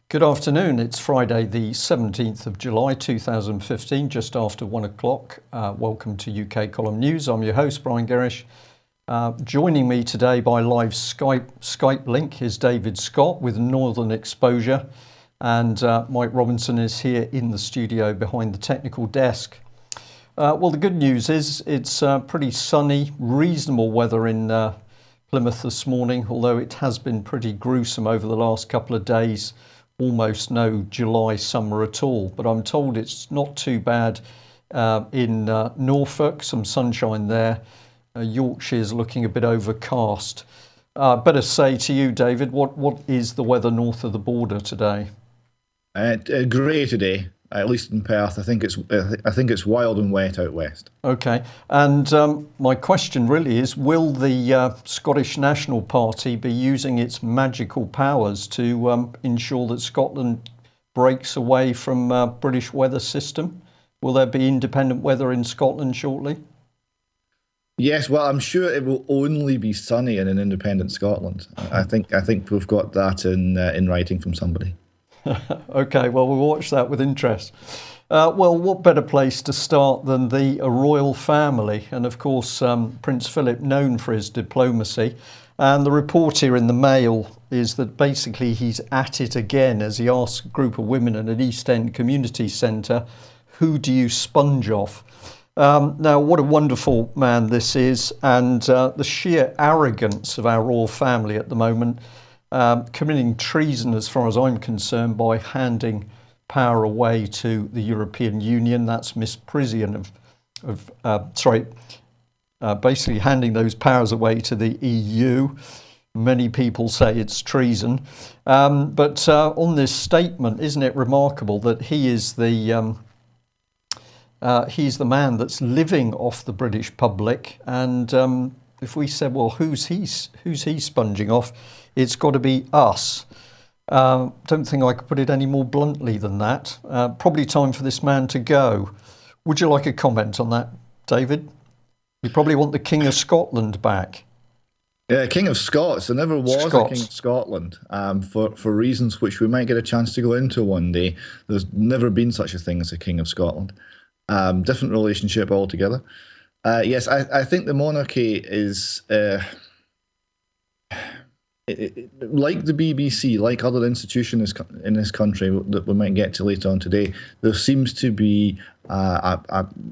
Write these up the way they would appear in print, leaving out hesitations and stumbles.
Good afternoon. It's Friday, the 17th of July 2015, just after 1 o'clock. Welcome to UK Column News. I'm your host, Brian Gerrish. Joining me today by live Skype link is David Scott with Northern Exposure, and Mike Robinson is here in the studio behind the technical desk. Well, the good news is it's pretty sunny, reasonable weather in Plymouth this morning, although it has been pretty gruesome over the last couple of days. Almost no July summer at all, but I'm told it's not too bad in Norfolk, some sunshine there. Yorkshire's looking a bit overcast. Better say to you, David, what is the weather north of the border today? Grey today, at least in Perth. I think it's wild and wet out west. Okay, and my question really is, will the Scottish National Party be using its magical powers to ensure that Scotland breaks away from British weather system? Will there be independent weather in Scotland shortly? Yes, well, I'm sure it will only be sunny in an independent Scotland. I think we've got that in writing from somebody. Okay, well, we'll watch that with interest. Well, what better place to start than the royal family? And of course, Prince Philip, known for his diplomacy. And the report here in the Mail is that basically he's at it again as he asks a group of women at an East End community centre, who do you sponge off? Now, what a wonderful man this is, and the sheer arrogance of our royal family at the moment, committing treason as far as I'm concerned by handing power away to the European Union. That's misprision basically handing those powers away to the EU. Many people say it's treason. But on this statement, isn't it remarkable that he's the man that's living off the British public, and if we said, well, who's he sponging off? It's got to be us. Don't think I could put it any more bluntly than that. Probably time for this man to go. Would you like a comment on that, David? You probably want the King of Scotland back. Yeah, King of Scots. There never was a King of Scotland, for reasons which we might get a chance to go into one day. There's never been such a thing as a King of Scotland. Different relationship altogether. Yes, I think the monarchy is... like the BBC, like other institutions in this country that we might get to later on today, there seems to be a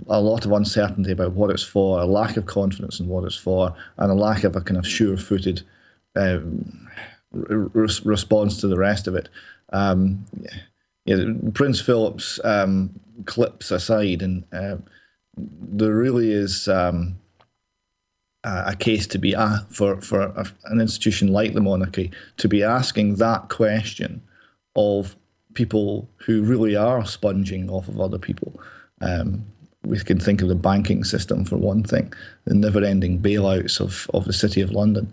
lot of uncertainty about what it's for, a lack of confidence in what it's for, and a lack of a kind of sure-footed response to the rest of it. Prince Philip's clips aside, and there really is... a case to be for an institution like the monarchy to be asking that question of people who really are sponging off of other people. We can think of the banking system for one thing, the never-ending bailouts of the City of London.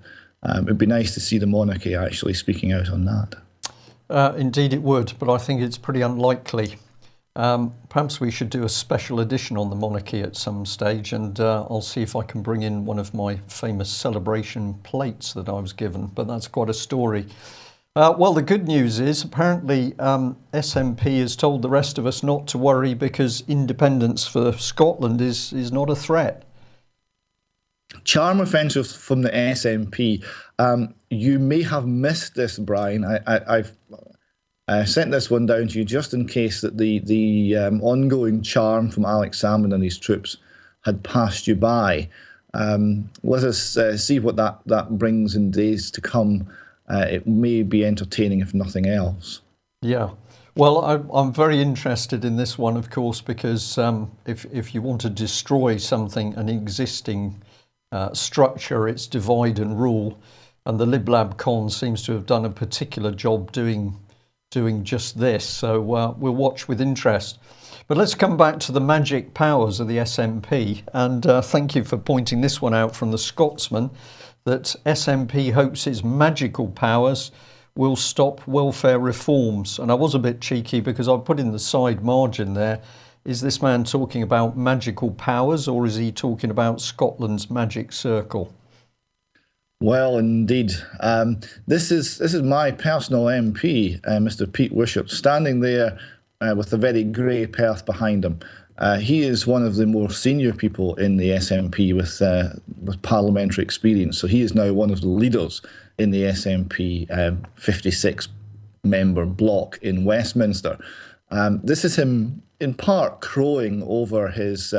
It'd be nice to see the monarchy actually speaking out on that. Indeed it would, but I think it's pretty unlikely. Perhaps we should do a special edition on the monarchy at some stage, and I'll see if I can bring in one of my famous celebration plates that I was given, but that's quite a story. Well, the good news is apparently SNP has told the rest of us not to worry because independence for Scotland is not a threat. Charm offensive from the SNP. You may have missed this, Brian. I've sent this one down to you just in case that the ongoing charm from Alex Salmond and his troops had passed you by. Let us see what that brings in days to come. It may be entertaining, if nothing else. Yeah. Well, I'm very interested in this one, of course, because if you want to destroy something, an existing structure, it's divide and rule. And the Lib Lab Con seems to have done a particular job doing just this, so we'll watch with interest. But let's come back to the magic powers of the SNP, and thank you for pointing this one out from the Scotsman, that SNP hopes its magical powers will stop welfare reforms. And I was a bit cheeky because I put in the side margin there, is this man talking about magical powers, or is he talking about Scotland's magic circle? Well, indeed. This is my personal MP, Mr. Pete Wishart, standing there with a very grey Perth behind him. He is one of the more senior people in the SNP with parliamentary experience. So he is now one of the leaders in the SNP 56 member bloc in Westminster. This is him in part crowing over his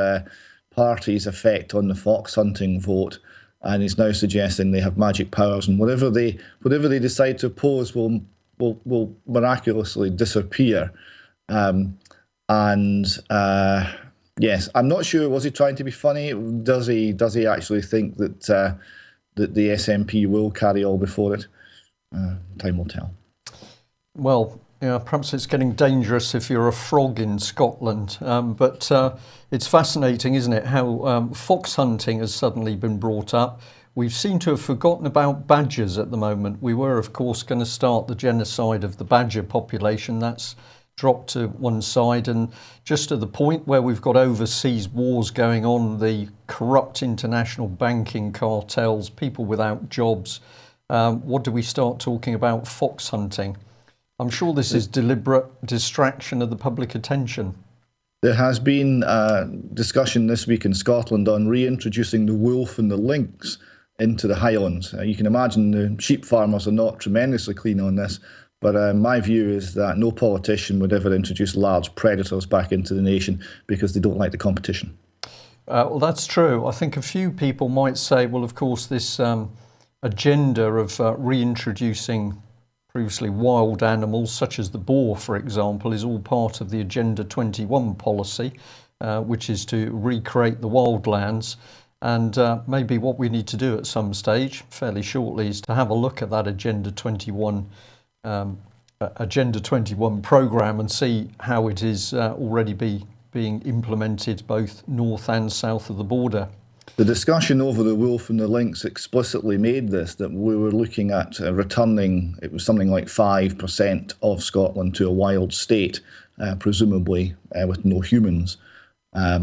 party's effect on the fox hunting vote, and he's now suggesting they have magic powers, and whatever they decide to oppose will miraculously disappear. And yes, I'm not sure. Was he trying to be funny? Does he actually think that that the SNP will carry all before it? Time will tell. Well, yeah, perhaps it's getting dangerous if you're a frog in Scotland. But it's fascinating, isn't it, how fox hunting has suddenly been brought up. We seem to have forgotten about badgers at the moment. We were, of course, going to start the genocide of the badger population. That's dropped to one side, and just to the point where we've got overseas wars going on, the corrupt international banking cartels, people without jobs. What do we start talking about fox hunting? I'm sure this is deliberate distraction of the public attention. There has been discussion this week in Scotland on reintroducing the wolf and the lynx into the Highlands. You can imagine the sheep farmers are not tremendously keen on this, but my view is that no politician would ever introduce large predators back into the nation because they don't like the competition. Well, that's true. I think a few people might say, well, of course, this agenda of reintroducing previously wild animals, such as the boar, for example, is all part of the Agenda 21 policy, which is to recreate the wildlands. And maybe what we need to do at some stage, fairly shortly, is to have a look at that Agenda 21 programme and see how it is already being implemented both north and south of the border. The discussion over the wolf and the lynx explicitly made this, that we were looking at returning, it was something like 5% of Scotland to a wild state, presumably with no humans.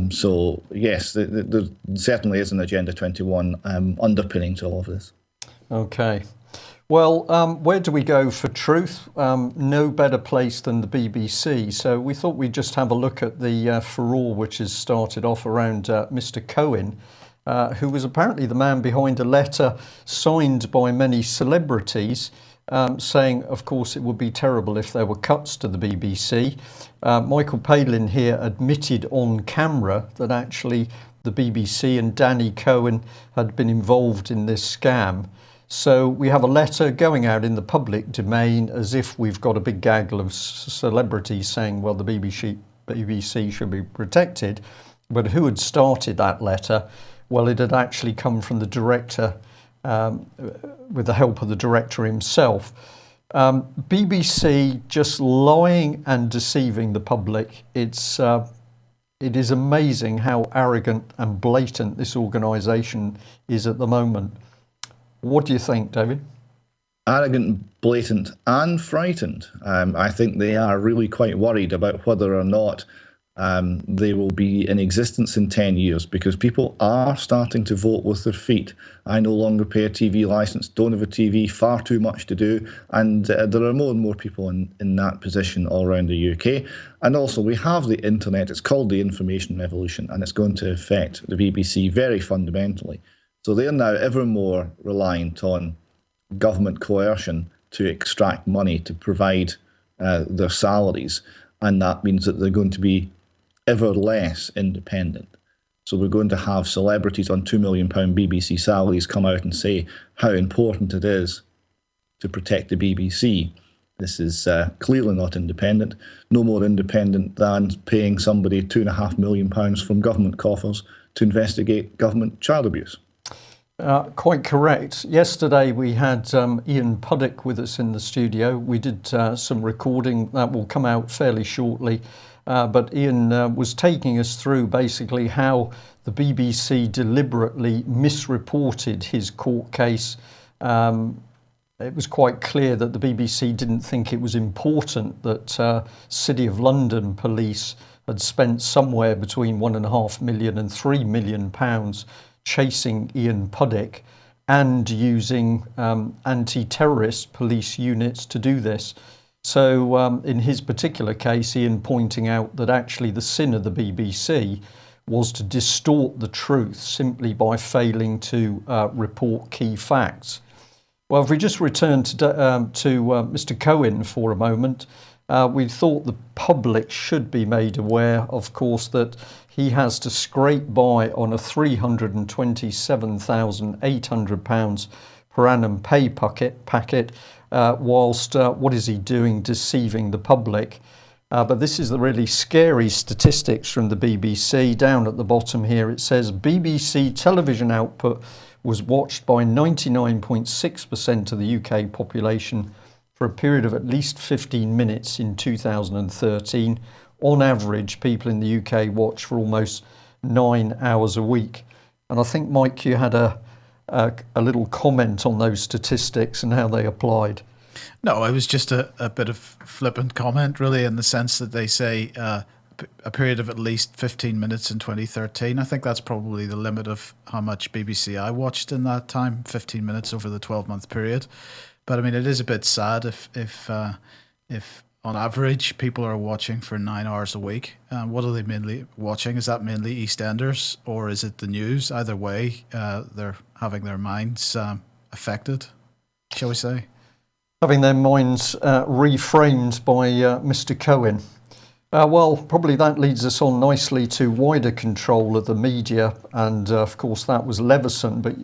So yes, there certainly is an Agenda 21 underpinning to all of this. Okay. Well, where do we go for truth? No better place than the BBC. So we thought we'd just have a look at the furore which has started off around Mr. Cohen, who was apparently the man behind a letter signed by many celebrities saying, of course, it would be terrible if there were cuts to the BBC. Michael Palin here admitted on camera that actually the BBC and Danny Cohen had been involved in this scam. So we have a letter going out in the public domain as if we've got a big gaggle of celebrities saying, well, the BBC should be protected. But who had started that letter? Well, it had actually come from the director, with the help of the director himself. BBC just lying and deceiving the public. It is amazing how arrogant and blatant this organisation is at the moment. What do you think, David? Arrogant, blatant and frightened. I think they are really quite worried about whether or not they will be in existence in 10 years, because people are starting to vote with their feet. I no longer pay a TV licence, don't have a TV, far too much to do, and there are more and more people in that position all around the UK. And also we have the internet, it's called the information revolution, and it's going to affect the BBC very fundamentally. So they're now ever more reliant on government coercion to extract money to provide their salaries, and that means that they're going to be ever less independent. So we're going to have celebrities on £2 million BBC salaries come out and say how important it is to protect the BBC. This is clearly not independent, no more independent than paying somebody £2.5 million from government coffers to investigate government child abuse. Quite correct. Yesterday we had Ian Puddick with us in the studio. We did some recording that will come out fairly shortly. But Ian was taking us through basically how the BBC deliberately misreported his court case. It was quite clear that the BBC didn't think it was important that City of London police had spent somewhere between £1.5 million and £3 million chasing Ian Puddick. and using anti-terrorist police units to do this. So in his particular case, Ian pointing out that actually the sin of the BBC was to distort the truth simply by failing to report key facts. Well, if we just return to Mr. Cohen for a moment, we thought the public should be made aware, of course, that he has to scrape by on a £327,800 per annum pay packet whilst, what is he doing, deceiving the public. But this is the really scary statistics from the BBC. Down at the bottom here it says BBC television output was watched by 99.6% of the UK population for a period of at least 15 minutes in 2013. On average, people in the UK watch for almost 9 hours a week. And I think, Mike, you had a little comment on those statistics and how they applied. No, it was just a bit of flippant comment, really, in the sense that they say a period of at least 15 minutes in 2013. I think that's probably the limit of how much BBC I watched in that time, 15 minutes over the 12-month period. But I mean, it is a bit sad if on average people are watching for 9 hours a week. What are they mainly watching? Is that mainly EastEnders or is it the news? Either way, they're having their minds affected, shall we say? Having their minds reframed by Mr. Cohen. Well, probably that leads us on nicely to wider control of the media, and of course that was Leveson, but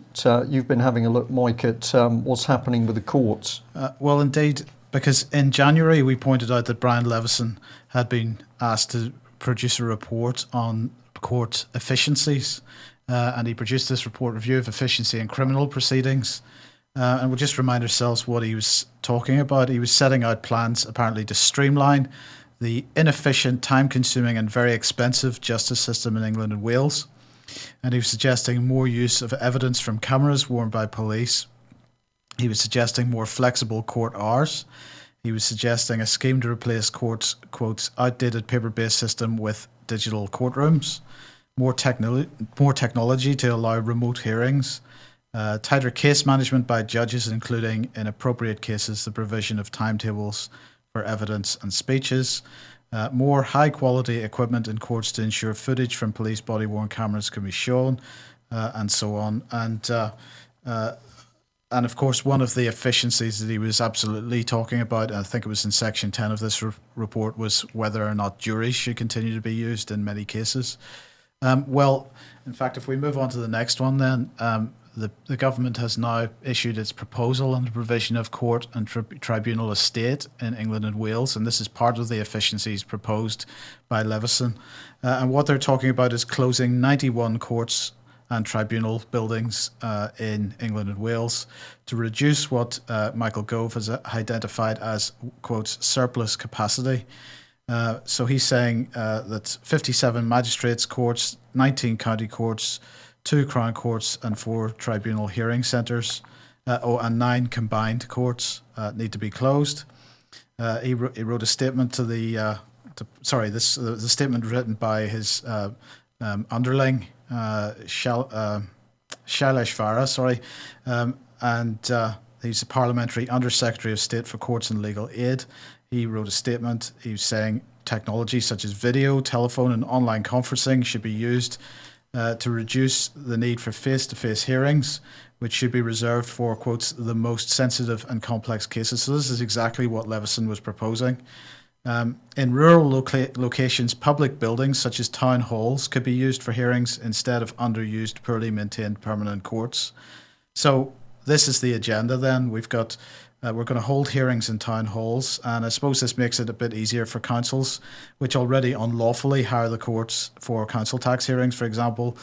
you've been having a look, Mike, at what's happening with the courts. Well, indeed, because in January we pointed out that Brian Leveson had been asked to produce a report on court efficiencies, and he produced this report, Review of Efficiency in Criminal Proceedings. And we'll just remind ourselves what he was talking about. He was setting out plans apparently to streamline the inefficient, time-consuming and very expensive justice system in England and Wales. And he was suggesting more use of evidence from cameras worn by police. He was suggesting more flexible court hours. He was suggesting a scheme to replace courts' quotes, outdated paper-based system with digital courtrooms, more technology to allow remote hearings, tighter case management by judges, including, in appropriate cases, the provision of timetables for evidence and speeches, more high-quality equipment in courts to ensure footage from police body-worn cameras can be shown, and so on. And of course, one of the efficiencies that he was absolutely talking about, I think it was in Section 10 of this report, was whether or not juries should continue to be used in many cases. Well, in fact, if we move on to the next one then, the government has now issued its proposal on the provision of court and tribunal estate in England and Wales, and this is part of the efficiencies proposed by Leveson. And what they're talking about is closing 91 courts and tribunal buildings in England and Wales to reduce what Michael Gove has identified as, quotes, surplus capacity. So he's saying that 57 magistrates' courts, 19 county courts, 2 Crown courts and 4 tribunal hearing centres, and 9 combined courts need to be closed. He wrote a statement to the statement written by his underling, Shailesh Vara, and he's the Parliamentary Under-Secretary of State for Courts and Legal Aid. He wrote a statement. He was saying technology such as video, telephone and online conferencing should be used to reduce the need for face-to-face hearings, which should be reserved for, quotes, the most sensitive and complex cases. So this is exactly what Leveson was proposing. In rural locations, public buildings such as town halls could be used for hearings instead of underused, poorly maintained permanent courts. So this is the agenda then. We've got we're going to hold hearings in town halls, and I suppose this makes it a bit easier for councils, which already unlawfully hire the courts for council tax hearings, for example.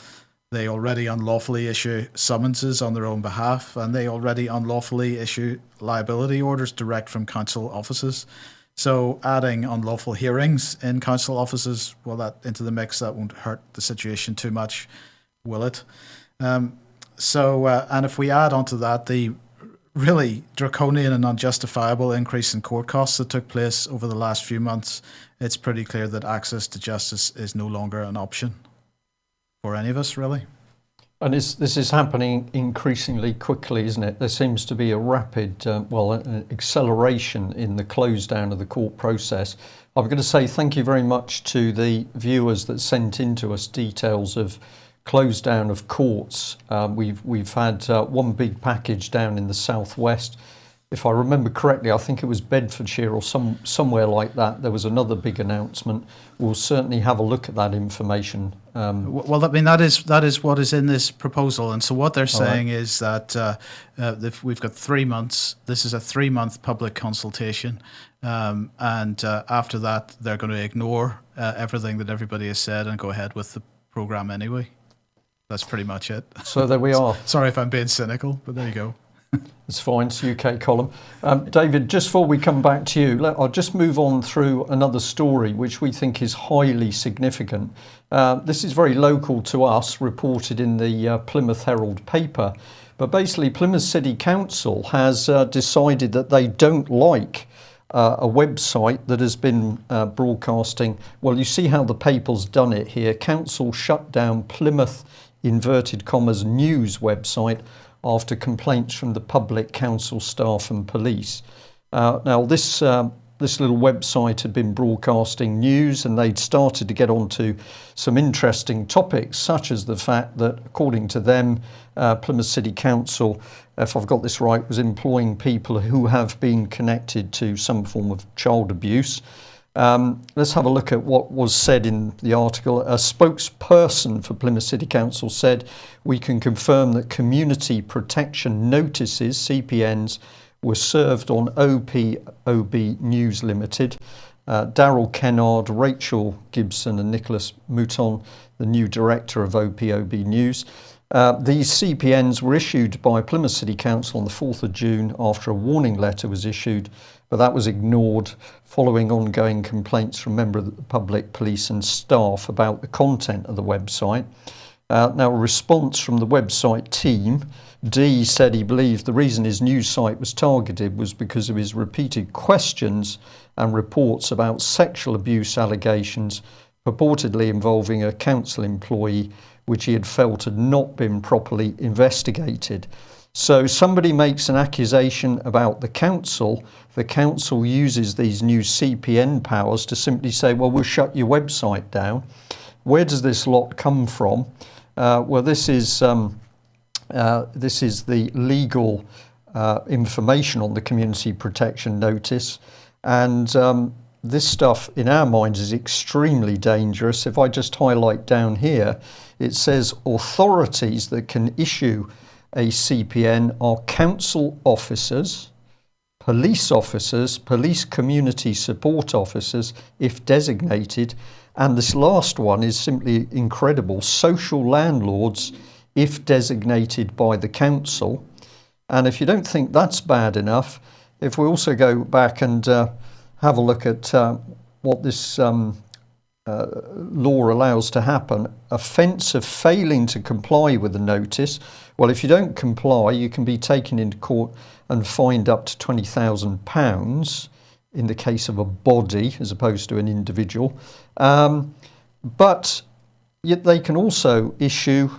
They already unlawfully issue summonses on their own behalf, and they already unlawfully issue liability orders direct from council offices. So adding unlawful hearings in council offices, well, that into the mix, that won't hurt the situation too much, will it? And if we add onto that the really draconian and unjustifiable increase in court costs that took place over the last few months, it's pretty clear that access to justice is no longer an option for any of us, really. And this is happening increasingly quickly, isn't it? There seems to be a rapid, an acceleration in the close down of the court process. I'm going to say thank you very much to the viewers that sent in to us details of close down of courts. We've had one big package down in the southwest. If I remember correctly, I think it was Bedfordshire or somewhere like that. There was another big announcement. We'll certainly have a look at that information. Well, I mean, that is what is in this proposal. And so what they're saying is that we've got 3 months. This is a 3-month public consultation. And after that, they're going to ignore everything that everybody has said and go ahead with the programme anyway. That's pretty much it. So there we are. Sorry if I'm being cynical, but there you go. It's fine, it's UK column. David, just before we come back to you, I'll just move on through another story which we think is highly significant. This is very local to us, reported in the Plymouth Herald paper. But basically, Plymouth City Council has decided that they don't like a website that has been broadcasting. Well, you see how the paper's done it here. Council shut down Plymouth, inverted commas, news website after complaints from the public, council staff and police. Now this little website had been broadcasting news, and they'd started to get onto some interesting topics, such as the fact that, according to them, Plymouth City Council, if I've got this right, was employing people who have been connected to some form of child abuse. Let's have a look at what was said in the article. A spokesperson for Plymouth City Council said, "We can confirm that community protection notices, CPNs, were served on OPOB News Limited." Daryl Kennard, Rachel Gibson and Nicholas Mouton, the new director of OPOB News. These CPNs were issued by Plymouth City Council on the 4th of June after a warning letter was issued, but that was ignored following ongoing complaints from members of the public, police and staff about the content of the website. Now, a response from the website team, D said he believed the reason his news site was targeted was because of his repeated questions and reports about sexual abuse allegations purportedly involving a council employee, which he had felt had not been properly investigated. So somebody makes an accusation about the council uses these new CPN powers to simply say, well, we'll shut your website down. Where does this lot come from? Well, this is the legal information on the community protection notice, and this stuff in our minds is extremely dangerous. If I just highlight down here, it says authorities that can issue a CPN are council officers, police community support officers, if designated, and this last one is simply incredible, social landlords, if designated by the council. And if you don't think that's bad enough, if we also go back and have a look at what this law allows to happen, offence of failing to comply with the notice. Well, if you don't comply, you can be taken into court and fined up to £20,000 in the case of a body as opposed to an individual. But yet they can also issue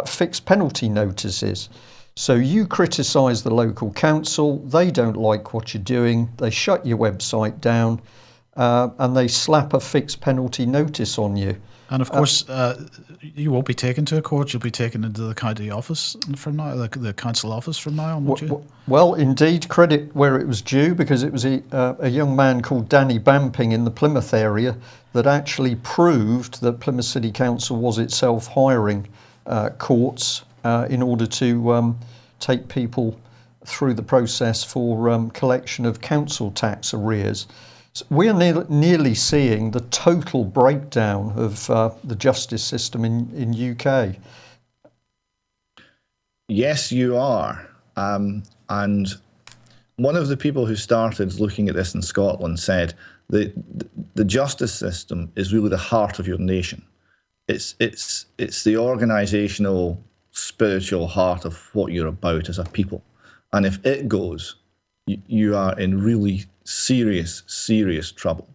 fixed penalty notices. So you criticise the local council, they don't like what you're doing, they shut your website down, and they slap a fixed penalty notice on you. And of course, you won't be taken to a court, you'll be taken into the county office from now, the council office from now on, won't you? Well, indeed, credit where it was due, because it was a young man called Danny Bamping in the Plymouth area that actually proved that Plymouth City Council was itself hiring courts in order to take people through the process for collection of council tax arrears. So we are nearly seeing the total breakdown of the justice system in UK. Yes, you are. And one of the people who started looking at this in Scotland said that the justice system is really the heart of your nation. It's the organisational, spiritual heart of what you're about as a people. And if it goes, you are in really serious trouble.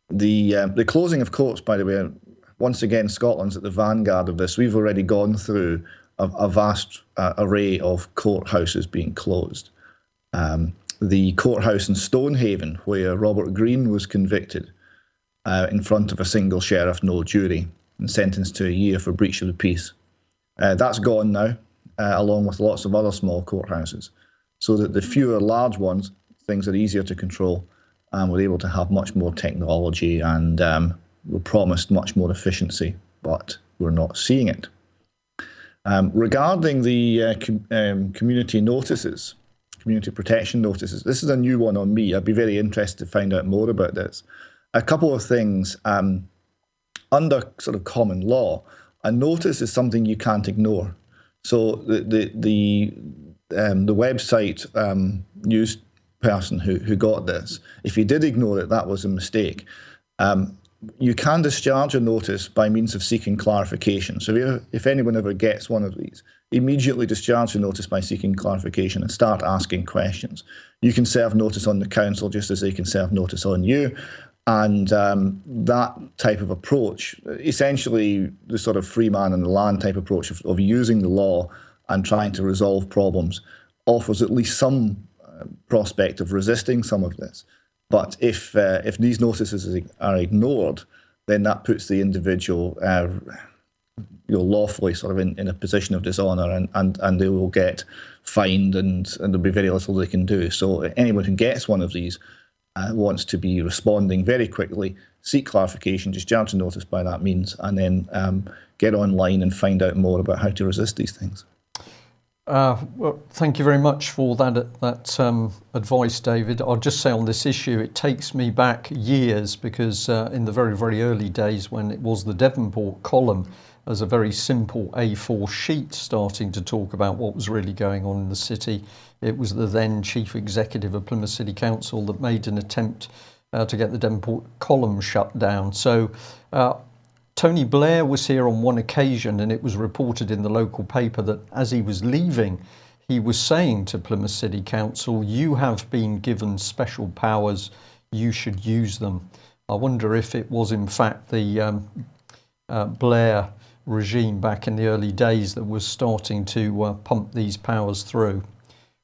The closing of courts, by the way, once again, Scotland's at the vanguard of this. We've already gone through a vast array of courthouses being closed. The courthouse in Stonehaven, where Robert Greene was convicted in front of a single sheriff, no jury, and sentenced to a year for breach of the peace. That's gone now, along with lots of other small courthouses, so that the fewer large ones, things are easier to control, and we're able to have much more technology, and we're promised much more efficiency, but we're not seeing it. Regarding the community notices, community protection notices, this is a new one on me. I'd be very interested to find out more about this. A couple of things. Under sort of common law, a notice is something you can't ignore. So the website news person who got this, if he did ignore it, that was a mistake. You can discharge a notice by means of seeking clarification. So if anyone ever gets one of these, immediately discharge the notice by seeking clarification and start asking questions. You can serve notice on the council just as they can serve notice on you. And that type of approach, essentially the sort of free man in the land type approach of using the law and trying to resolve problems, offers at least some prospect of resisting some of this. But if these notices are ignored, then that puts the individual lawfully sort of in a position of dishonour, and they will get fined, and there'll be very little they can do. So anyone who gets one of these wants to be responding very quickly, seek clarification, discharge a notice by that means, and then get online and find out more about how to resist these things. Well, thank you very much for that advice, David. I'll just say on this issue, it takes me back years, because in the very, very early days when it was the Devonport column as a very simple A4 sheet starting to talk about what was really going on in the city, it was the then Chief Executive of Plymouth City Council that made an attempt to get the Devonport column shut down. So Tony Blair was here on one occasion, and it was reported in the local paper that as he was leaving, he was saying to Plymouth City Council, "You have been given special powers, you should use them." I wonder if it was in fact the Blair regime back in the early days that was starting to pump these powers through.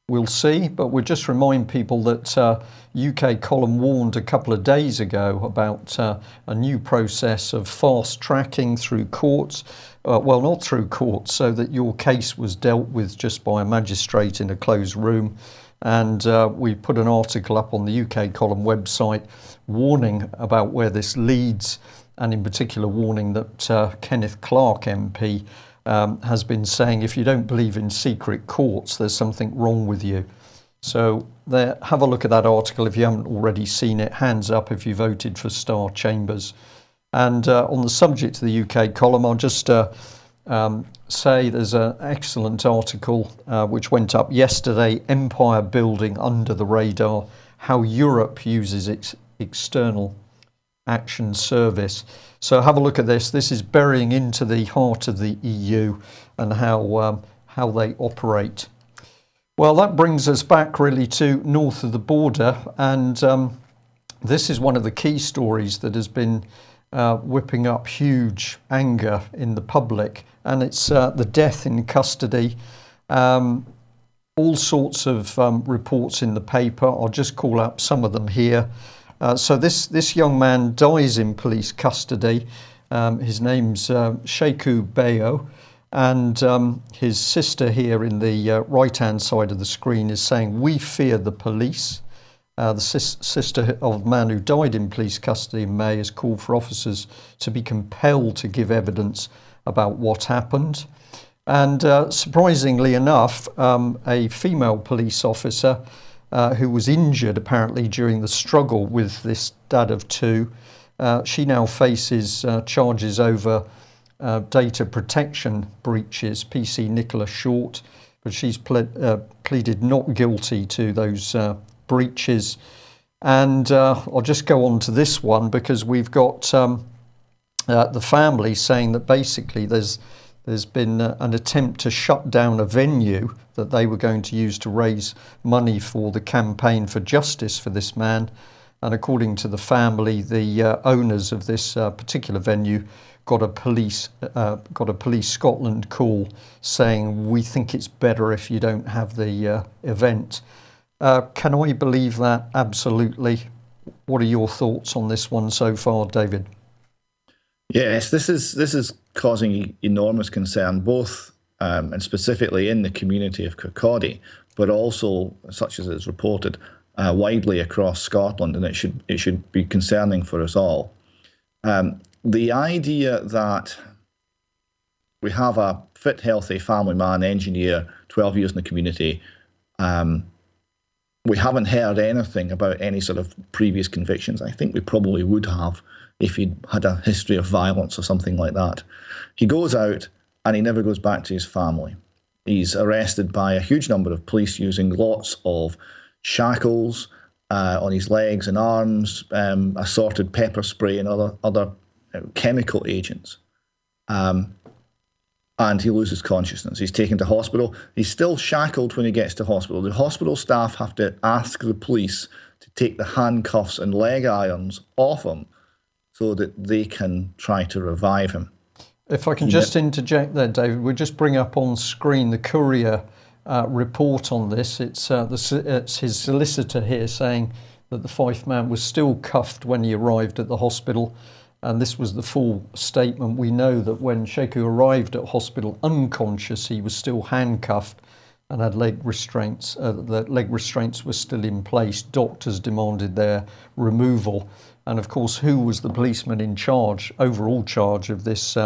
We'll see, but we'll just remind people that UK Column warned a couple of days ago about a new process of fast tracking through courts. Well, not through courts, so that your case was dealt with just by a magistrate in a closed room. And we put an article up on the UK Column website warning about where this leads, and in particular warning that Kenneth Clarke MP has been saying, if you don't believe in secret courts, there's something wrong with you. So there, have a look at that article if you haven't already seen it. Hands up if you voted for Star Chambers. And on the subject of the UK Column, I'll just say there's an excellent article which went up yesterday, Empire Building Under the Radar, How Europe Uses its External Action Service. So have a look at this. This is burying into the heart of the EU and how they operate. Well, that brings us back really to north of the border, and this is one of the key stories that has been whipping up huge anger in the public, and it's the death in custody. All sorts of reports in the paper. I'll just call out some of them here. So this young man dies in police custody. His name's Sheku Bayo, and his sister here in the right-hand side of the screen is saying, "We fear the police." The sister of the man who died in police custody in May has called for officers to be compelled to give evidence about what happened. And surprisingly enough, a female police officer who was injured apparently during the struggle with this dad of two, she now faces charges over data protection breaches, PC Nicola Short, but she's pleaded not guilty to those breaches. And I'll just go on to this one, because we've got the family saying that basically there's been an attempt to shut down a venue that they were going to use to raise money for the campaign for justice for this man. And according to the family, the owners of this particular venue got a police Scotland call saying we think it's better if you don't have the event. Can I believe that? Absolutely. What are your thoughts on this one so far, David? Yes, this is causing enormous concern, both and specifically in the community of Kirkcaldy, but also, such as it's reported, widely across Scotland, and it should be concerning for us all. The idea that we have a fit, healthy family man, engineer, 12 years in the community, we haven't heard anything about any sort of previous convictions. I think we probably would have if he'd had a history of violence or something like that. He goes out and he never goes back to his family. He's arrested by a huge number of police using lots of shackles on his legs and arms, assorted pepper spray and other chemical agents. And he loses consciousness. He's taken to hospital. He's still shackled when he gets to hospital. The hospital staff have to ask the police to take the handcuffs and leg irons off him so that they can try to revive him. If I can just interject there, David, we'll just bring up on screen the Courier report on this. It's his solicitor here saying that the Fife man was still cuffed when he arrived at the hospital. And this was the full statement. We know that when Sheku arrived at hospital unconscious, he was still handcuffed and had leg restraints. The leg restraints were still in place. Doctors demanded their removal. And of course, who was the policeman in charge, overall charge of this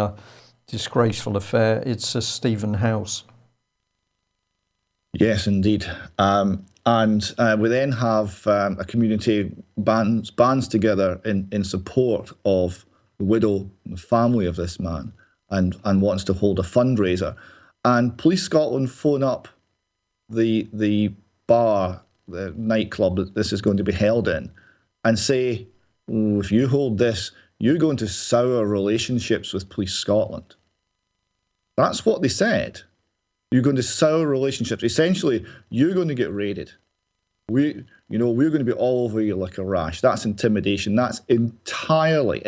disgraceful affair? It's Stephen House. Yes, indeed. And we then have a community bands together in support of the widow and the family of this man and wants to hold a fundraiser. And Police Scotland phone up the bar, the nightclub that this is going to be held in, and say, oh, if you hold this, you're going to sour relationships with Police Scotland. That's what they said. You're going to sour relationships. Essentially, you're going to get raided. We're going to be all over you like a rash. That's intimidation. That's entirely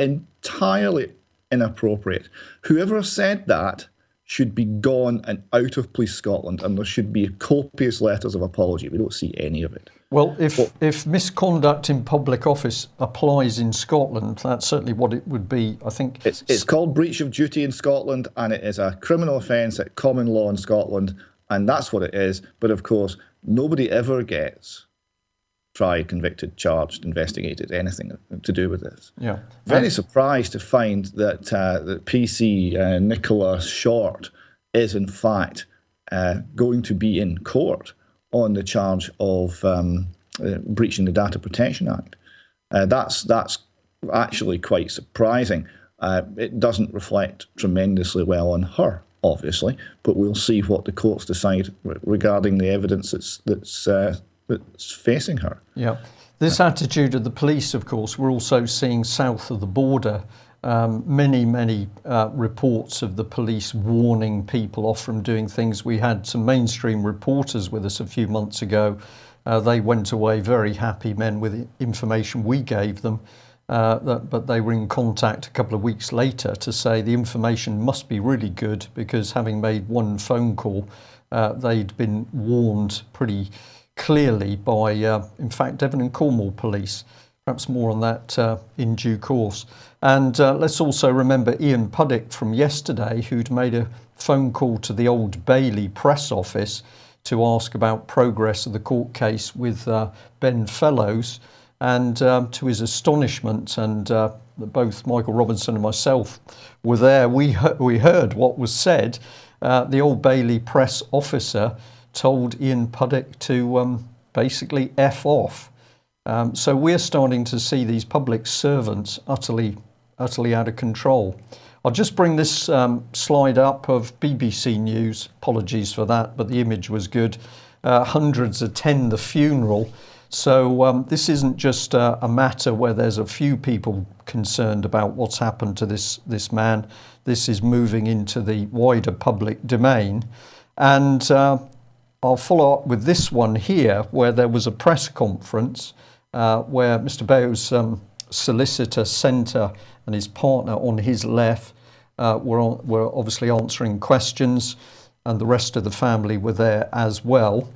inappropriate. Whoever said that should be gone and out of Police Scotland, and there should be copious letters of apology. We don't see any of it. Well, if misconduct in public office applies in Scotland, that's certainly what it would be. I think it's called breach of duty in Scotland, and it is a criminal offence at common law in Scotland, and that's what it is. But of course, nobody ever gets tried, convicted, charged, investigated, anything to do with this. Yeah. Very surprised to find that that PC Nicola Short is in fact going to be in court on the charge of breaching the Data Protection Act. That's actually quite surprising. It doesn't reflect tremendously well on her, obviously, but we'll see what the courts decide regarding the evidence that's facing her. Yeah. This attitude of the police, of course, we're also seeing south of the border. Many reports of the police warning people off from doing things. We had some mainstream reporters with us a few months ago. They went away very happy men with information we gave them, but they were in contact a couple of weeks later to say the information must be really good because having made one phone call, they'd been warned pretty clearly by, in fact, Devon and Cornwall police. Perhaps more on that in due course. And let's also remember Ian Puddick from yesterday, who'd made a phone call to the Old Bailey press office to ask about progress of the court case with Ben Fellows. And to his astonishment, and both Michael Robinson and myself were there, we heard what was said. The Old Bailey press officer told Ian Puddick to basically F off. So we're starting to see these public servants utterly out of control. I'll just bring this slide up of BBC News. Apologies for that, but the image was good. Hundreds attend the funeral. So this isn't just a matter where there's a few people concerned about what's happened to this man. This is moving into the wider public domain. And I'll follow up with this one here, where there was a press conference where Mr. Bayo's solicitor centre and his partner on his left, were obviously answering questions, and the rest of the family were there as well.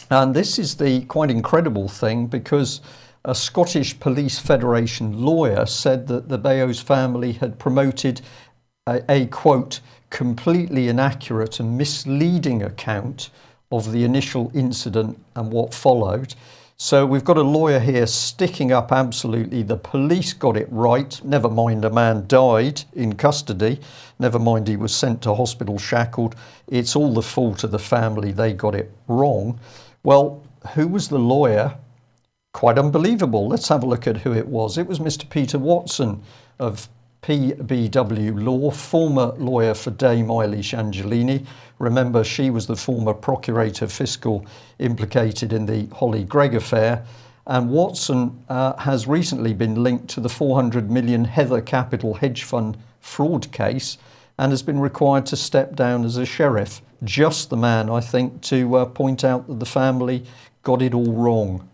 And this is the quite incredible thing, because a Scottish Police Federation lawyer said that the Bayos family had promoted a quote, completely inaccurate and misleading account of the initial incident and what followed. So we've got a lawyer here sticking up absolutely the police got it right. Never mind a man died in custody. Never mind he was sent to hospital shackled. It's all the fault of the family. They got it wrong. Well, who was the lawyer? Quite unbelievable. Let's have a look at who it was. It was Mr. Peter Watson of PBW Law, former lawyer for Dame Eilish Angelini. Remember, she was the former Procurator Fiscal implicated in the Holly Gregg affair. And Watson has recently been linked to the 400 million Heather Capital hedge fund fraud case and has been required to step down as a sheriff. Just the man, I think, to point out that the family got it all wrong.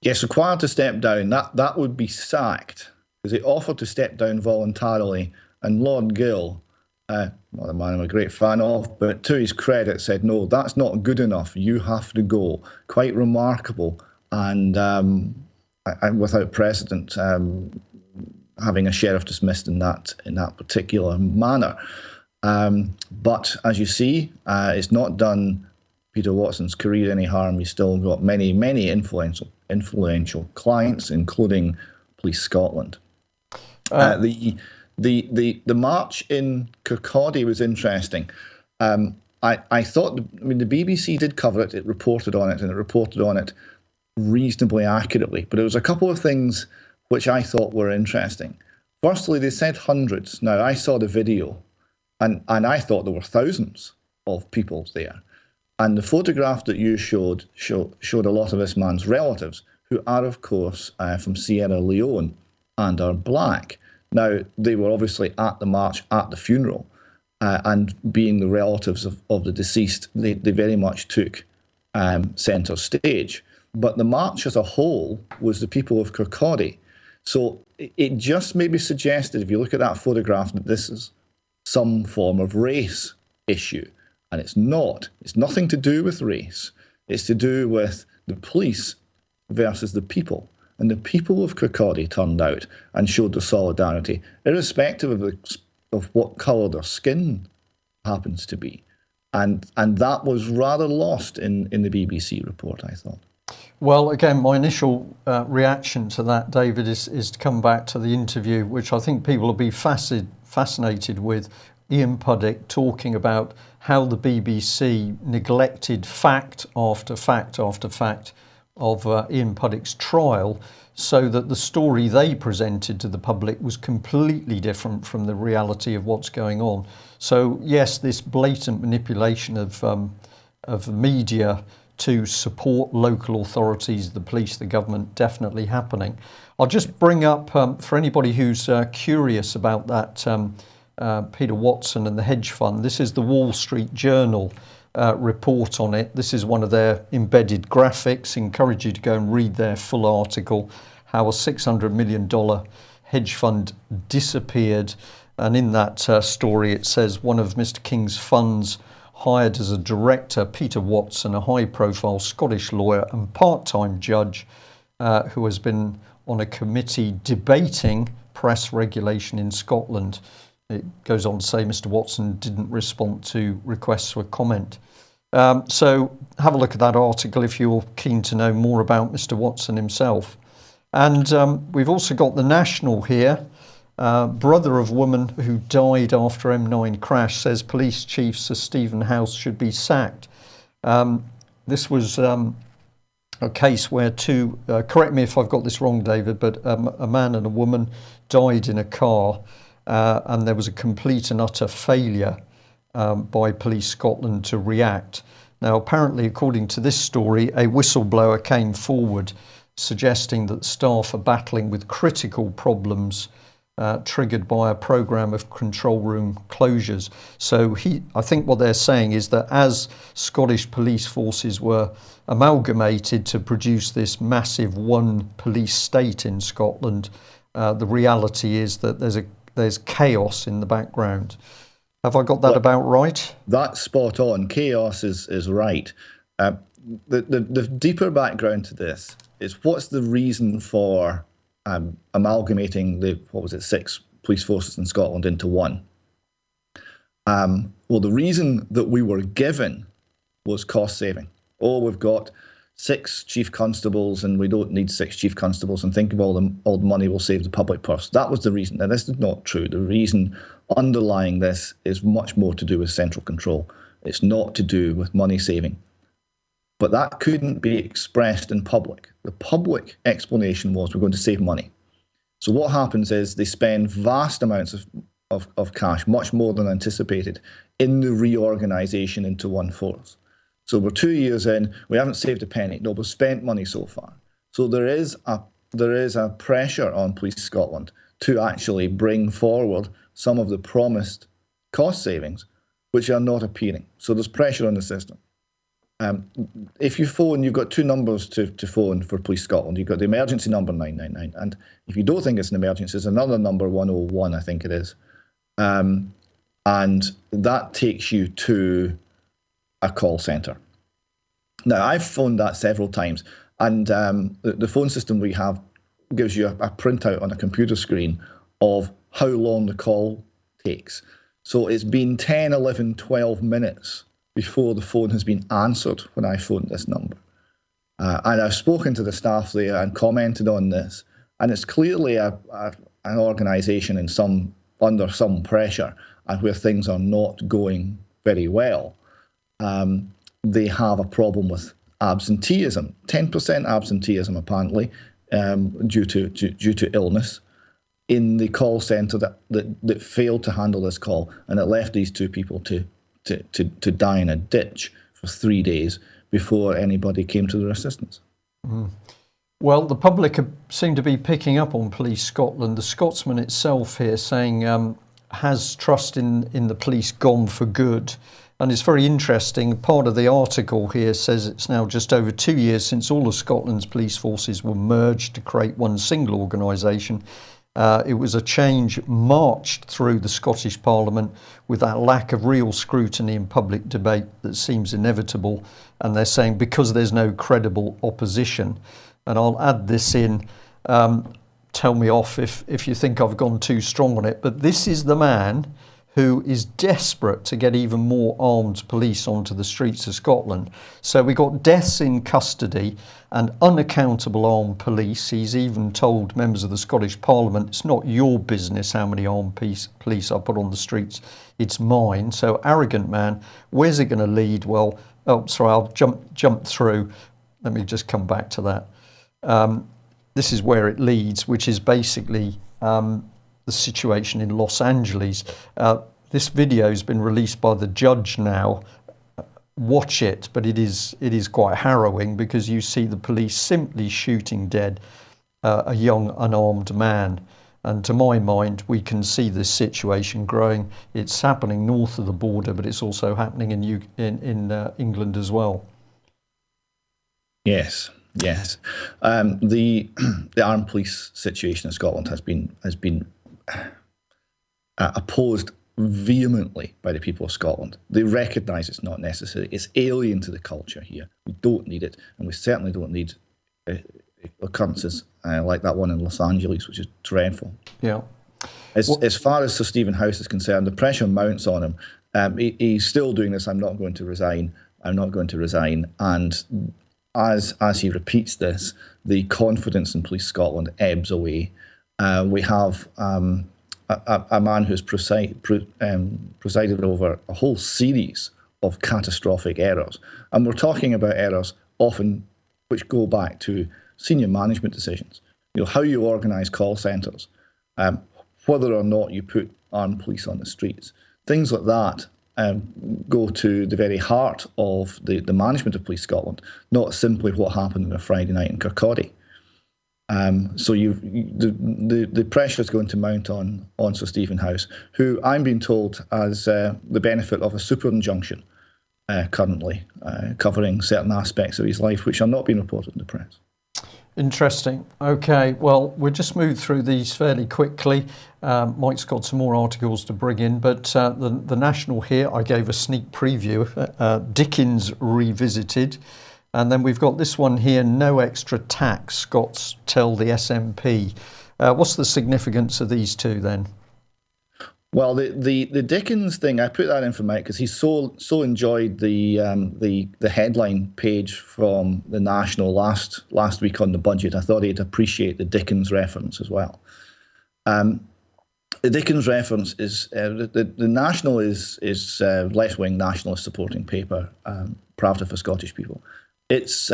Yes, required to step down. That would be sacked, because he offered to step down voluntarily, and Lord Gill, not a man I'm a great fan of, but to his credit, said, no, that's not good enough. You have to go. Quite remarkable, and without precedent, having a sheriff dismissed in that particular manner. But as you see, it's not done Peter Watson's career any harm. He's still got many, many influential clients, including Police Scotland. The march in Kirkcaldy was interesting. I thought, the BBC did cover it. It reported on it, and it reported on it reasonably accurately. But there was a couple of things which I thought were interesting. Firstly, they said hundreds. Now, I saw the video, and I thought there were thousands of people there. And the photograph that you showed a lot of this man's relatives, who are, of course, from Sierra Leone and are black. Now, they were obviously at the march, at the funeral, and being the relatives of the deceased, they very much took centre stage. But the march as a whole was the people of Kirkcaldy. So it just maybe suggested, if you look at that photograph, that this is some form of race issue. And it's not. It's nothing to do with race. It's to do with the police versus the people. And the people of Kirkcaldy turned out and showed their solidarity, irrespective of what colour their skin happens to be. And that was rather lost in the BBC report, I thought. Well, again, my initial reaction to that, David, is to come back to the interview, which I think people will be fascinated with. Ian Puddick talking about how the BBC neglected fact after fact after fact of Ian Puddick's trial, so that the story they presented to the public was completely different from the reality of what's going on. So yes, this blatant manipulation of media to support local authorities, the police, the government, definitely happening. I'll just bring up, for anybody who's curious about that Peter Watson and the hedge fund, this is the Wall Street Journal report on it. This is one of their embedded graphics. Encourage you to go and read their full article, how a $600 million hedge fund disappeared. And in that story, it says one of Mr. King's funds hired as a director Peter Watson, a high-profile Scottish lawyer and part-time judge who has been on a committee debating press regulation in Scotland. It goes on to say Mr. Watson didn't respond to requests for comment. So have a look at that article if you're keen to know more about Mr. Watson himself. And we've also got the National here. Brother of woman who died after M9 crash says Police Chief Sir Stephen House should be sacked. This was a case where two, correct me if I've got this wrong, David, but a man and a woman died in a car. And there was a complete and utter failure by Police Scotland to react. Now, apparently, according to this story, a whistleblower came forward suggesting that staff are battling with critical problems triggered by a programme of control room closures. So I think what they're saying is that as Scottish police forces were amalgamated to produce this massive one police state in Scotland, the reality is that there's there's chaos in the background. Have I got that about right? That's spot on. Chaos is right. The deeper background to this is, what's the reason for amalgamating the 6 police forces in Scotland into one? Well, the reason that we were given was cost saving. Oh, we've got 6 chief constables and we don't need 6 chief constables, and think of all the money we'll save the public purse. That was the reason. Now, this is not true. The reason underlying this is much more to do with central control. It's not to do with money saving. But that couldn't be expressed in public. The public explanation was, we're going to save money. So what happens is they spend vast amounts of cash, much more than anticipated, in the reorganisation into one force. So we're 2 years in, we haven't saved a penny. No, we've spent money so far. So there is a pressure on Police Scotland to actually bring forward some of the promised cost savings, which are not appearing. So there's pressure on the system. If you phone, you've got 2 numbers to phone for Police Scotland. You've got the emergency number 999, and if you don't think it's an emergency, there's another number, 101, I think it is. And that takes you to a call centre. Now, I've phoned that several times, and the phone system we have gives you a printout on a computer screen of how long the call takes. So it's been 10, 11, 12 minutes before the phone has been answered when I phoned this number. And I've spoken to the staff there and commented on this, and it's clearly an organisation under some pressure, and where things are not going very well. They have a problem with absenteeism, 10% absenteeism apparently, due to illness in the call centre that failed to handle this call, and it left these 2 people to die in a ditch for 3 days before anybody came to their assistance. Mm. Well, the public seem to be picking up on Police Scotland. The Scotsman itself here saying, has trust in the police gone for good? And it's very interesting. Part of the article here says it's now just over 2 years since all of Scotland's police forces were merged to create one single organisation. It was a change marched through the Scottish Parliament with that lack of real scrutiny and public debate that seems inevitable. And they're saying because there's no credible opposition. And I'll add this in, tell me off if you think I've gone too strong on it, but this is the man who is desperate to get even more armed police onto the streets of Scotland. So we got deaths in custody and unaccountable armed police. He's even told members of the Scottish Parliament, it's not your business how many armed police I put on the streets, it's mine. So arrogant man, where's it going to lead? Well, I'll jump through. Let me just come back to that. This is where it leads, which is basically the situation in Los Angeles. This video has been released by the judge now. Watch it, but it is quite harrowing because you see the police simply shooting dead a young unarmed man. And to my mind, we can see this situation growing. It's happening north of the border, but it's also happening in England as well. Yes. The armed police situation in Scotland has been opposed vehemently by the people of Scotland. They recognise it's not necessary. It's alien to the culture here. We don't need it, and we certainly don't need occurrences like that one in Los Angeles, which is dreadful. Yeah. As far as Sir Stephen House is concerned, the pressure mounts on him. He's still doing this. I'm not going to resign. And as he repeats this, the confidence in Police Scotland ebbs away. We have a man who's presided over a whole series of catastrophic errors. And we're talking about errors often which go back to senior management decisions. How you organise call centres, whether or not you put armed police on the streets. Things like that go to the very heart of the management of Police Scotland, not simply what happened on a Friday night in Kirkcaldy. So the pressure is going to mount on Sir Stephen House, who I'm being told has the benefit of a super injunction currently covering certain aspects of his life which are not being reported in the press. Interesting. Okay, well, we'll just move through these fairly quickly. Mike's got some more articles to bring in, but the National here, I gave a sneak preview, Dickens Revisited. And then we've got this one here, No Extra Tax, Scots Tell the SNP. What's the significance of these two then? Well, the Dickens thing, I put that in for Mike because he so enjoyed the headline page from the National last week on the budget. I thought he'd appreciate the Dickens reference as well. The Dickens reference is the National is left-wing nationalist supporting paper, Pravda for Scottish people. It's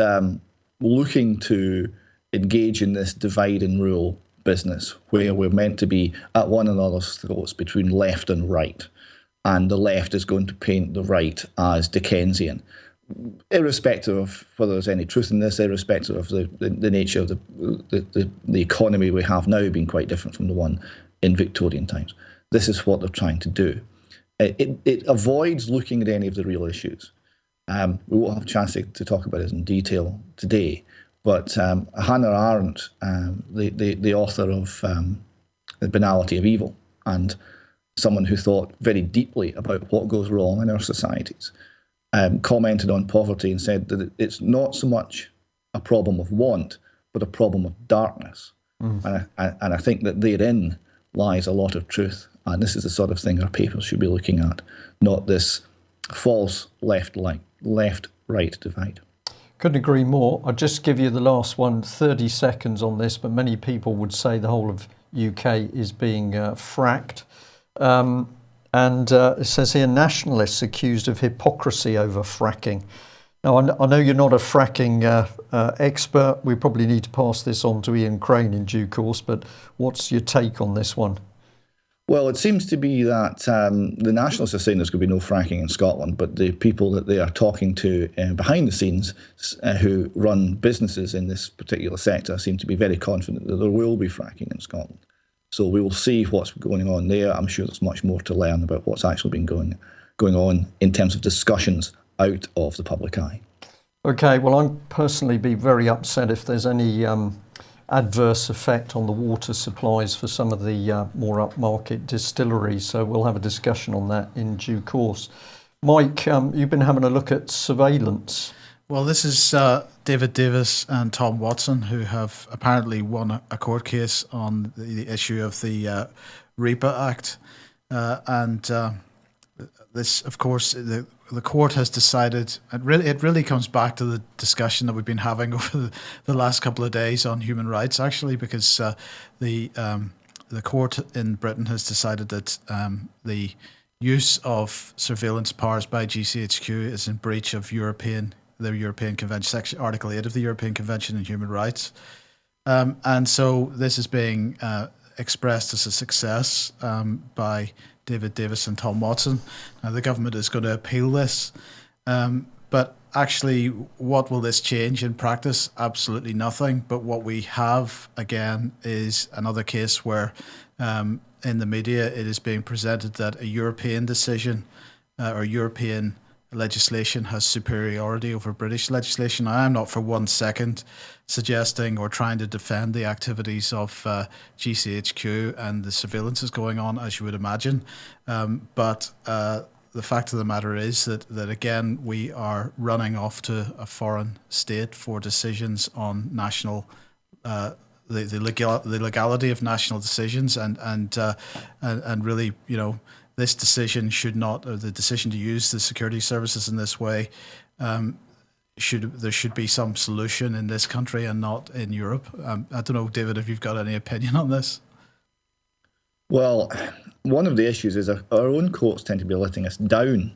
looking to engage in this divide and rule business where we're meant to be at one another's throats between left and right, and the left is going to paint the right as Dickensian, irrespective of whether there's any truth in this, irrespective of the nature of the economy we have now being quite different from the one in Victorian times. This is what they're trying to do. It avoids looking at any of the real issues. We won't have a chance to talk about it in detail today. But Hannah Arendt, the author of The Banality of Evil, and someone who thought very deeply about what goes wrong in our societies, commented on poverty and said that it's not so much a problem of want, but a problem of darkness. And I think that therein lies a lot of truth. And this is the sort of thing our papers should be looking at, not this false left-right divide. Couldn't agree more. I'll just give you the last one, 30 seconds on this, but many people would say the whole of UK is being fracked. And it says here, nationalists accused of hypocrisy over fracking. Now, I know you're not a fracking expert. We probably need to pass this on to Ian Crane in due course, but what's your take on this one? Well, it seems to be that the nationalists are saying there's going to be no fracking in Scotland, but the people that they are talking to behind the scenes who run businesses in this particular sector seem to be very confident that there will be fracking in Scotland. So we will see what's going on there. I'm sure there's much more to learn about what's actually been going on in terms of discussions out of the public eye. Okay, well, I'd personally be very upset if there's any adverse effect on the water supplies for some of the more upmarket distilleries. So we'll have a discussion on that in due course. Mike, you've been having a look at surveillance. Well, this is David Davis and Tom Watson, who have apparently won a court case on the issue of the REPA Act. This, of course, the court has decided, it really comes back to the discussion that we've been having over the last couple of days on human rights, actually, because the court in Britain has decided that the use of surveillance powers by GCHQ is in breach of the European Convention, Article 8 of the European Convention on Human Rights. And so this is being expressed as a success by David Davis and Tom Watson. Now, the government is going to appeal this. But actually, what will this change in practice? Absolutely nothing. But what we have, again, is another case where in the media it is being presented that a European decision or European legislation has superiority over British legislation. I am not for 1 second suggesting or trying to defend the activities of GCHQ and the surveillance is going on, as you would imagine. But the fact of the matter is that again, we are running off to a foreign state for decisions on national the legality of national decisions and really, you know, this decision should not, or the decision to use the security services in this way, there should be some solution in this country and not in Europe. I don't know, David, if you've got any opinion on this. Well, one of the issues is our own courts tend to be letting us down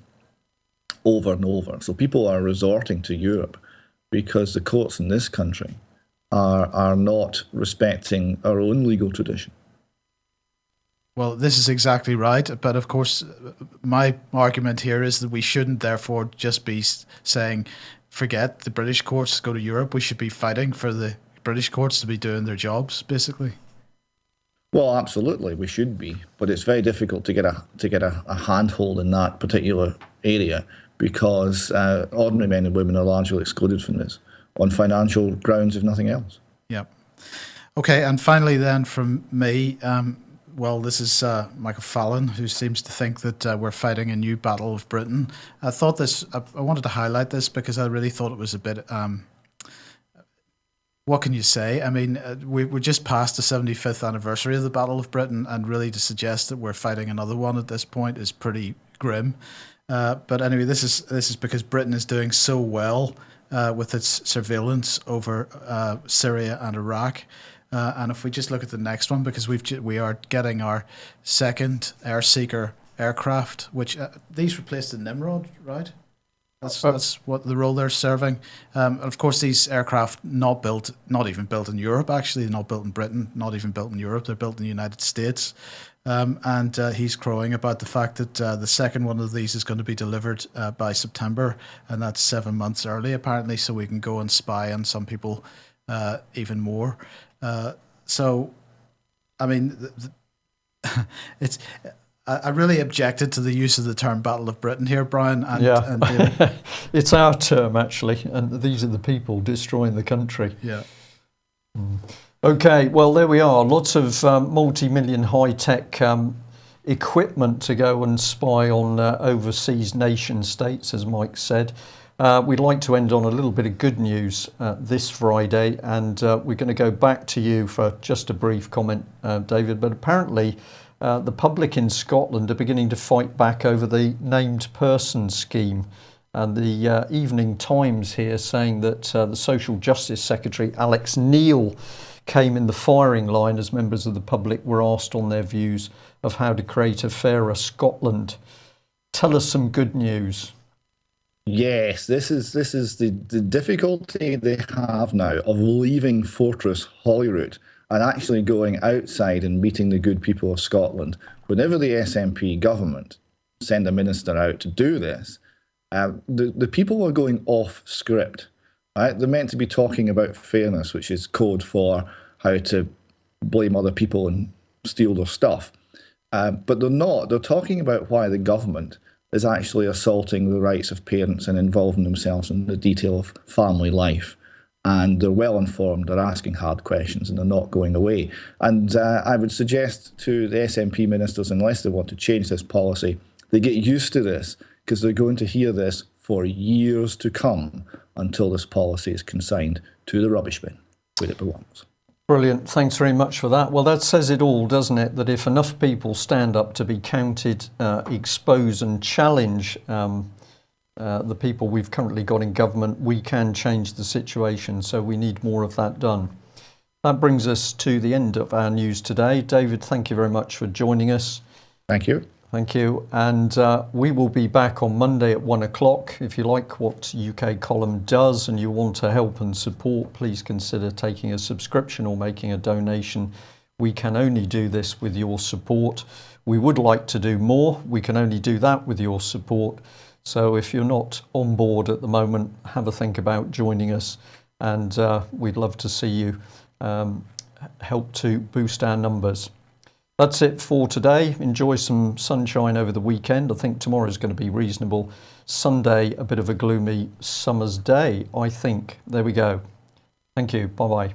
over and over. So people are resorting to Europe because the courts in this country are not respecting our own legal tradition. Well, this is exactly right. But of course, my argument here is that we shouldn't therefore just be saying, forget the British courts, go to Europe. We should be fighting for the British courts to be doing their jobs, basically. Well, absolutely, we should be. But it's very difficult to get a handhold in that particular area because ordinary men and women are largely excluded from this on financial grounds, if nothing else. Yeah. Okay, and finally then from me, well, this is Michael Fallon, who seems to think that we're fighting a new Battle of Britain. I wanted to highlight this because I really thought it was a bit, what can you say? I mean, we're just past the 75th anniversary of the Battle of Britain, and really to suggest that we're fighting another one at this point is pretty grim. But anyway, this is because Britain is doing so well with its surveillance over Syria and Iraq. And if we just look at the next one, because we are getting our second Air Seeker aircraft, which these replaced the Nimrod, right? That's what the role they're serving. Of course, these aircraft not even built in Europe. Actually, not built in Britain, not even built in Europe. They're built in the United States. And he's crowing about the fact that the second one of these is going to be delivered by September, and that's 7 months early apparently, so we can go and spy on some people even more. So, I mean, I really objected to the use of the term Battle of Britain here, Brian. And it's our term, actually, and these are the people destroying the country. Yeah. Okay, well, there we are. Lots of multi-million high-tech equipment to go and spy on overseas nation states, as Mike said. We'd like to end on a little bit of good news this Friday, and we're going to go back to you for just a brief comment, David. But apparently the public in Scotland are beginning to fight back over the named person scheme. And the Evening Times here saying that the Social Justice Secretary, Alex Neil, came in the firing line as members of the public were asked on their views of how to create a fairer Scotland. Tell us some good news. Yes, this is the difficulty they have now of leaving Fortress Holyrood and actually going outside and meeting the good people of Scotland. Whenever the SNP government send a minister out to do this, the people are going off script. Right? They're meant to be talking about fairness, which is code for how to blame other people and steal their stuff. But they're not. They're talking about why the government is actually assaulting the rights of parents and involving themselves in the detail of family life. And they're well informed, they're asking hard questions, and they're not going away. And I would suggest to the SNP ministers, unless they want to change this policy, they get used to this, because they're going to hear this for years to come until this policy is consigned to the rubbish bin where it belongs. Brilliant. Thanks very much for that. Well, that says it all, doesn't it? That if enough people stand up to be counted, expose and challenge the people we've currently got in government, we can change the situation. So we need more of that done. That brings us to the end of our news today. David, thank you very much for joining us. Thank you. Thank you. And we will be back on Monday at 1 o'clock. If you like what UK Column does and you want to help and support, please consider taking a subscription or making a donation. We can only do this with your support. We would like to do more. We can only do that with your support. So if you're not on board at the moment, have a think about joining us. And we'd love to see you help to boost our numbers. That's it for today. Enjoy some sunshine over the weekend. I think tomorrow is going to be reasonable. Sunday, a bit of a gloomy summer's day, I think. There we go. Thank you. Bye-bye.